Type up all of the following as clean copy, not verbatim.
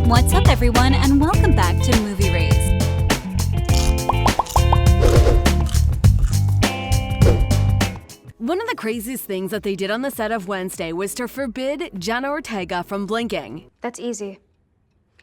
What's up, everyone, and welcome back to Movie Raised. One of the craziest things that they did on the set of Wednesday was to forbid Jenna Ortega from blinking. That's easy.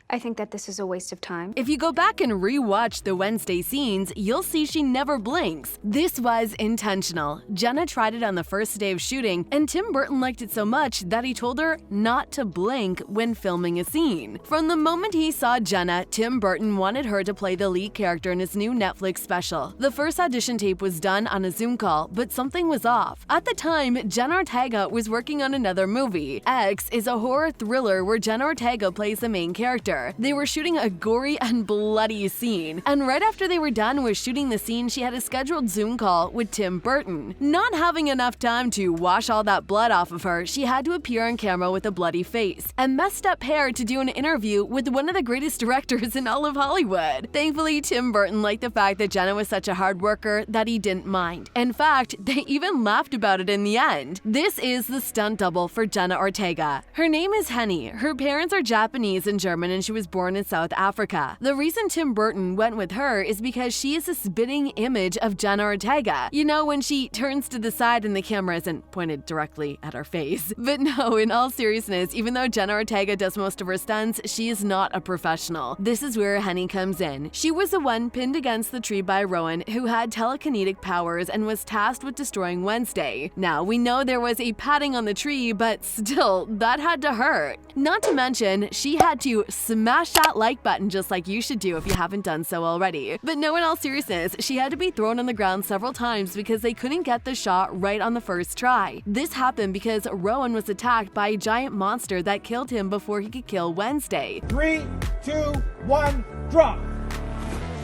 I think that this is a waste of time. If you go back and re-watch the Wednesday scenes, you'll see she never blinks. This was intentional. Jenna tried it on the first day of shooting, and Tim Burton liked it so much that he told her not to blink when filming a scene. From the moment he saw Jenna, Tim Burton wanted her to play the lead character in his new Netflix special. The first audition tape was done on a Zoom call, but something was off. At the time, Jenna Ortega was working on another movie. X is a horror thriller where Jenna Ortega plays the main character. They were shooting a gory and bloody scene, and right after they were done with shooting the scene, she had a scheduled Zoom call with Tim Burton. Not having enough time to wash all that blood off of her, she had to appear on camera with a bloody face and messed up hair to do an interview with one of the greatest directors in all of Hollywood. Thankfully, Tim Burton liked the fact that Jenna was such a hard worker that he didn't mind. In fact, they even laughed about it in the end. This is the stunt double for Jenna Ortega. Her name is Henny. Her parents are Japanese and German, and she was born in South Africa. The reason Tim Burton went with her is because she is a spitting image of Jenna Ortega. You know, when she turns to the side and the camera isn't pointed directly at her face. But no, in all seriousness, even though Jenna Ortega does most of her stunts, she is not a professional. This is where Henny comes in. She was the one pinned against the tree by Rowan, who had telekinetic powers and was tasked with destroying Wednesday. Now, we know there was a padding on the tree, but still, that had to hurt. Not to mention, she had to smash that like button just like you should do if you haven't done so already. But no, in all seriousness, she had to be thrown on the ground several times because they couldn't get the shot right on the first try. This happened because Rowan was attacked by a giant monster that killed him before he could kill Wednesday. 3, 2, 1, drop!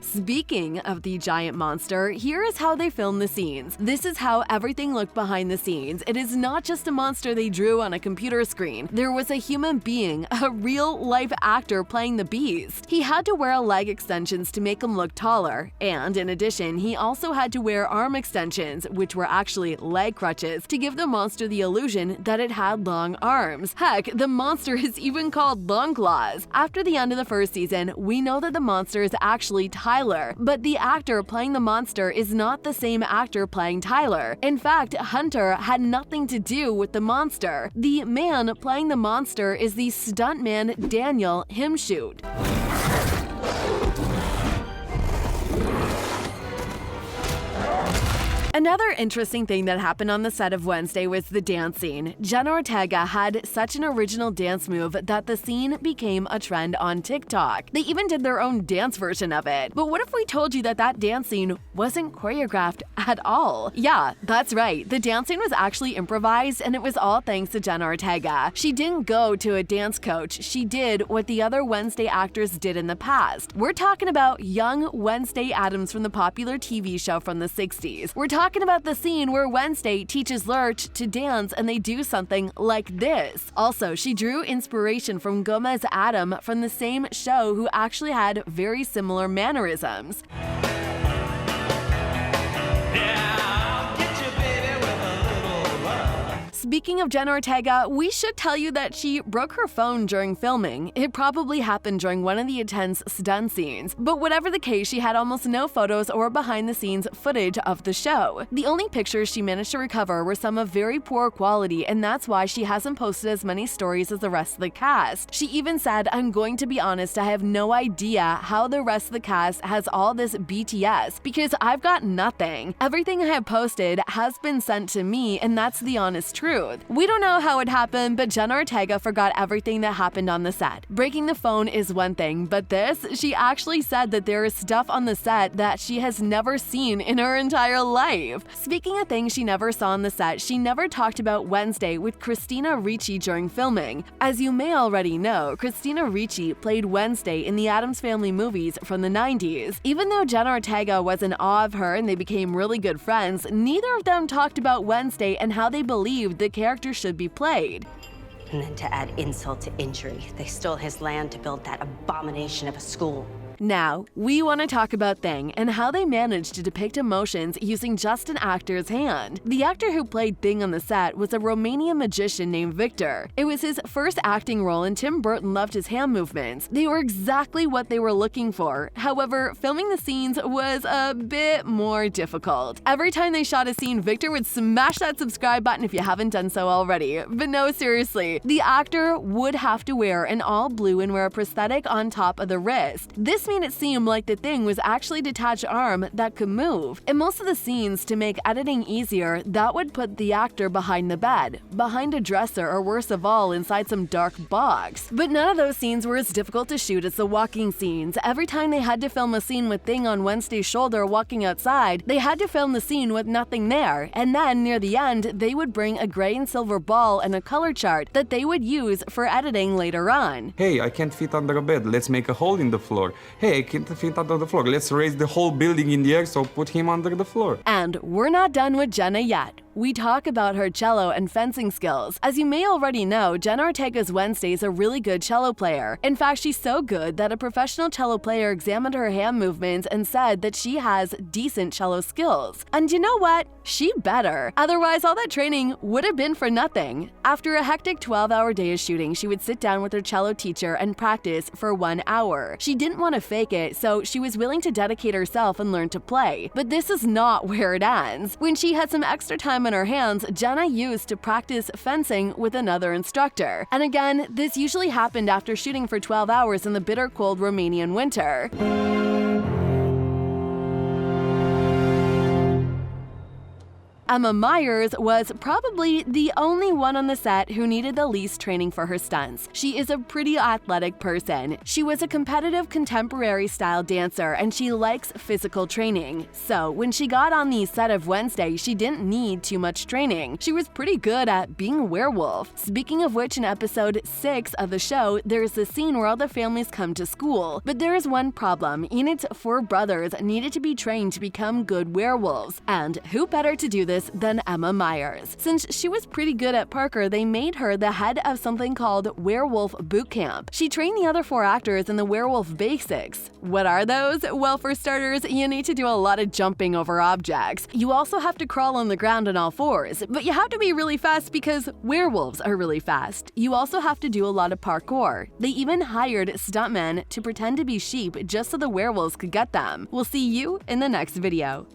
Speaking of the giant monster, here is how they filmed the scenes. This is how everything looked behind the scenes. It is not just a monster they drew on a computer screen. There was a human being, a real-life actor playing the beast. He had to wear leg extensions to make him look taller, and in addition, he also had to wear arm extensions, which were actually leg crutches, to give the monster the illusion that it had long arms. Heck, the monster is even called Longclaws. After the end of the first season, we know that the monster is actually Tyler, but the actor playing the monster is not the same actor playing Tyler. In fact, Hunter had nothing to do with the monster. The man playing the monster is the stuntman Daniel Himshoot. Another interesting thing that happened on the set of Wednesday was the dance scene. Jenna Ortega had such an original dance move that the scene became a trend on TikTok. They even did their own dance version of it. But what if we told you that that dance scene wasn't choreographed at all? Yeah, that's right. The dance scene was actually improvised, and it was all thanks to Jenna Ortega. She didn't go to a dance coach. She did what the other Wednesday actors did in the past. We're talking about young Wednesday Addams from the popular TV show from the 60s. We're talking about the scene where Wednesday teaches Lurch to dance and they do something like this. Also, she drew inspiration from Wednesday Addams from the same show, who actually had very similar mannerisms. Speaking of Jenna Ortega, we should tell you that she broke her phone during filming. It probably happened during one of the intense stunt scenes. But whatever the case, she had almost no photos or behind-the-scenes footage of the show. The only pictures she managed to recover were some of very poor quality, and that's why she hasn't posted as many stories as the rest of the cast. She even said, "I'm going to be honest, I have no idea how the rest of the cast has all this BTS, because I've got nothing. Everything I have posted has been sent to me, and that's the honest truth." We don't know how it happened, but Jenna Ortega forgot everything that happened on the set. Breaking the phone is one thing, but this, she actually said that there is stuff on the set that she has never seen in her entire life. Speaking of things she never saw on the set, she never talked about Wednesday with Christina Ricci during filming. As you may already know, Christina Ricci played Wednesday in the Addams Family movies from the 90s. Even though Jenna Ortega was in awe of her and they became really good friends, neither of them talked about Wednesday and how they believed the character should be played. And then to add insult to injury, they stole his land to build that abomination of a school. Now, we want to talk about Thing and how they managed to depict emotions using just an actor's hand. The actor who played Thing on the set was a Romanian magician named Victor. It was his first acting role and Tim Burton loved his hand movements. They were exactly what they were looking for. However, filming the scenes was a bit more difficult. Every time they shot a scene, Victor would smash that subscribe button if you haven't done so already. But no, seriously, the actor would have to wear an all blue and wear a prosthetic on top of the wrist. This made it seem like the Thing was actually a detached arm that could move. In most of the scenes, to make editing easier, that would put the actor behind the bed, behind a dresser, or worst of all, inside some dark box. But none of those scenes were as difficult to shoot as the walking scenes. Every time they had to film a scene with Thing on Wednesday's shoulder walking outside, they had to film the scene with nothing there, and then near the end, they would bring a gray and silver ball and a color chart that they would use for editing later on. Hey, I can't fit under a bed, let's make a hole in the floor. Hey, I can't fit under the floor, let's raise the whole building in the air, so put him under the floor. And we're not done with Jenna yet. We talk about her cello and fencing skills. As you may already know, Jenna Ortega's Wednesday is a really good cello player. In fact, she's so good that a professional cello player examined her hand movements and said that she has decent cello skills. And you know what? She better. Otherwise, all that training would have been for nothing. After a hectic 12-hour day of shooting, she would sit down with her cello teacher and practice for 1 hour. She didn't want to fake it, so she was willing to dedicate herself and learn to play. But this is not where it ends. When she had some extra time on her hands, Jenna used to practice fencing with another instructor. And again, this usually happened after shooting for 12 hours in the bitter cold Romanian winter. Emma Myers was probably the only one on the set who needed the least training for her stunts. She is a pretty athletic person. She was a competitive contemporary style dancer and she likes physical training. So when she got on the set of Wednesday, she didn't need too much training. She was pretty good at being a werewolf. Speaking of which, in episode 6 of the show, there's a scene where all the families come to school. But there is one problem. Enid's 4 brothers needed to be trained to become good werewolves. And who better to do this than Emma Myers? Since she was pretty good at Parker, they made her the head of something called Werewolf Boot Camp. She trained the other 4 actors in the werewolf basics. What are those? Well, for starters, you need to do a lot of jumping over objects. You also have to crawl on the ground on all 4s, but you have to be really fast because werewolves are really fast. You also have to do a lot of parkour. They even hired stuntmen to pretend to be sheep just so the werewolves could get them. We'll see you in the next video.